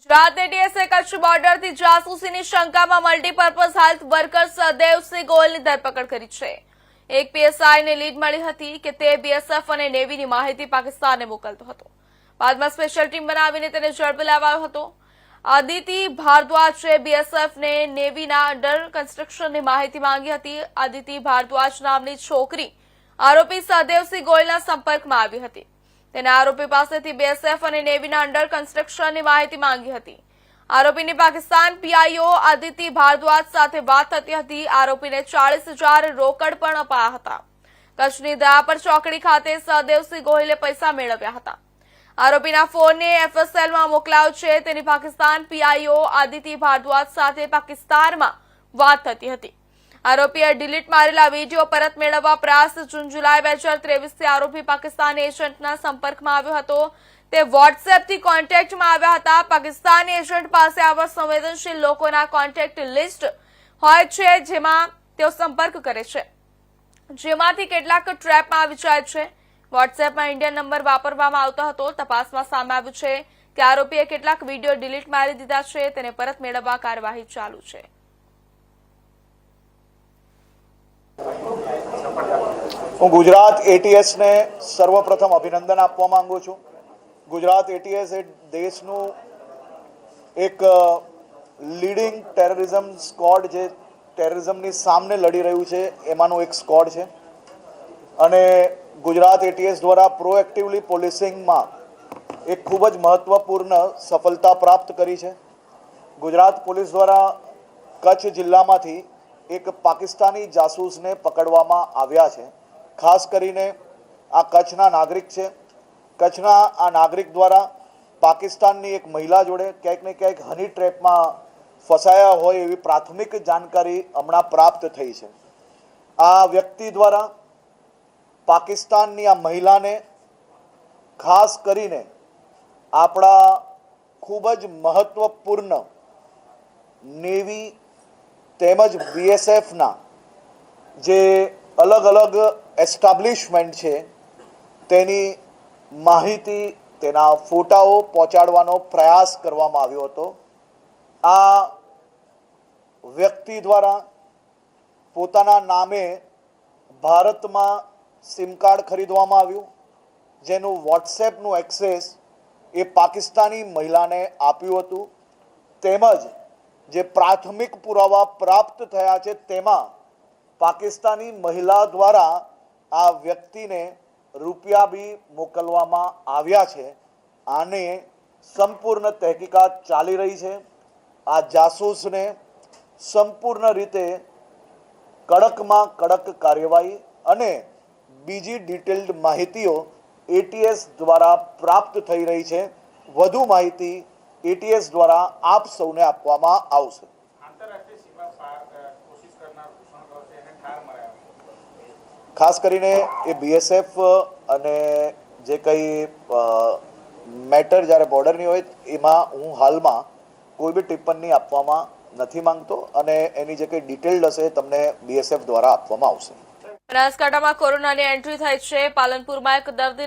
ગુજરાત એટીએસે કચ્છ બોર્ડરથી જાસૂસીની શંકામાં મલ્ટીપર્પઝ હેલ્થ વર્કર સદેવસિંહ ગોયલની ધરપકડ કરી છે। એક પીએસઆઈને લીડ મળી હતી કે તે બીએસએફ અને નેવીની માહિતી પાકિસ્તાનને મોકલતો હતો। બાદમાં સ્પેશિયલ ટીમ બનાવીને તેને ઝડપી લેવાયો હતો। આદિતિ ભારદ્વાજે બીએસએફને નેવીના અંડર કન્સ્ટ્રક્શનની માહિતી માંગી હતી। આદિતિ ભારદ્વાજ નામની છોકરી આરોપી સદેવસિંહ ગોયલના સંપર્કમાં આવી હતી। તેને આરોપી પાસેથી બીએસએફ અને નેવીના અંડર કન્સ્ટ્રક્શનની માહિતી માંગી હતી। આરોપીની પાકિસ્તાન પીઆઈઓ આદિતિ ભારદ્વાજ સાથે વાત થતી હતી। આરોપીને 40,000 રોકડ પણ અપાયા હતા। કચ્છની દયાપર ચોકડી ખાતે સદેવસિંહ ગોયલે પૈસા મેળવ્યા હતા। આરોપીના ફોનને એફએસએલમાં મોકલાયો છે। તેની પાકિસ્તાન પીઆઈઓ આદિતિ ભારદ્વાજ સાથે પાકિસ્તાનમાં વાત થતી હતી। આરોપીએ ડિલીટ મારેલા વિડીયો પરત મેળવવા પ્રયાસ જૂન જુલાઈ 2023થી આરોપી પાકિસ્તાની એજન્ટના સંપર્કમાં આવ્યો હતો। તે વોટ્સએપથી કોન્ટેક્ટમાં આવ્યા હતા। પાકિસ્તાની એજન્ટ પાસે આવા સંવેદનશીલ લોકોના કોન્ટેક્ટ લિસ્ટ હોય છે જેમાં તેઓ સંપર્ક કરે છે, જેમાંથી કેટલાક ટ્રેપમાં આવી જાય છે। વોટ્સએપમાં ઇન્ડિયન નંબર વાપરવામાં આવતો હતો। તપાસમાં સામે આવ્યું છે કે આરોપીએ કેટલાક વિડીયો ડિલીટ મારી દીધા છે। તેને પરત મેળવવા કાર્યવાહી ચાલુ છે। હું ગુજરાત એટીએસ ને સર્વપ્રથમ અભિનંદન આપવા માંગુ છું। ગુજરાત એટીએસ એ દેશનું એક લીડિંગ ટેરરિઝમ સ્ક્વોડ જે ટેરરિઝમની સામે લડી રહ્યું છે એમાંનું એક સ્ક્વોડ છે અને ગુજરાત એટીએસ દ્વારા પ્રોએક્ટિવલી પોલીસિંગમાં એક ખૂબ જ મહત્વપૂર્ણ સફળતા પ્રાપ્ત કરી છે। ગુજરાત પોલીસ દ્વારા કચ્છ જિલ્લામાંથી એક પાકિસ્તાની જાસૂસને પકડવામાં આવ્યા છે। ખાસ કરીને આ કચ્છના નાગરિક છે। કચ્છના આ નાગરિક દ્વારા પાકિસ્તાનની એક મહિલા જોડે ક્યાંક ને ક્યાંક હની ટ્રેપમાં ફસાયા હોય એવી પ્રાથમિક જાણકારી હમણાં પ્રાપ્ત થઈ છે। આ વ્યક્તિ દ્વારા પાકિસ્તાનની આ મહિલાને ખાસ કરીને આપણા ખૂબ જ મહત્વપૂર્ણ નેવી તેમજ બીએસએફના જે અલગ અલગ એસ્ટાબ્લિશમેન્ટ છે તેની માહિતી, તેના ફોટાઓ પહોંચાડવાનો પ્રયાસ કરવામાં આવ્યો હતો। આ વ્યક્તિ દ્વારા પોતાના નામે ભારતમાં સિમ કાર્ડ ખરીદવામાં આવ્યું, જેનું વોટ્સએપનું એક્સેસ એ પાકિસ્તાની મહિલાને આપ્યું હતું। તેમજ જે પ્રાથમિક પુરાવા પ્રાપ્ત થયા છે તેમાં પાકિસ્તાની મહિલા દ્વારા આ વ્યક્તિને રૂપિયા બી મોકલવામાં આવ્યા છે। આને સંપૂર્ણ તહેકીકાત ચાલી રહી છે। આ જાસૂસને સંપૂર્ણ રીતે કડકમાં કડક કાર્યવાહી અને બીજી ડિટેલ્ડ માહિતીઓ એટીએસ દ્વારા પ્રાપ્ત થઈ રહી છે। વધુ માહિતી એટીએસ દ્વારા આપ સૌને આપવામાં આવશે। ખાસ કરીને એ બીએસએફ અને જે કંઈ મેટર જ્યારે બોર્ડરની હોય એમાં હું હાલમાં કોઈ બી ટિપ્પણી આપવામાં નથી માંગતો અને એની જે કંઈ ડિટેલ્ડ હશે તમને બીએસએફ દ્વારા આપવામાં આવશે। બનાસકાંઠામાં કોરોનાની એન્ટ્રી થઈ છે। પાલનપુરમાં એક દર્દીને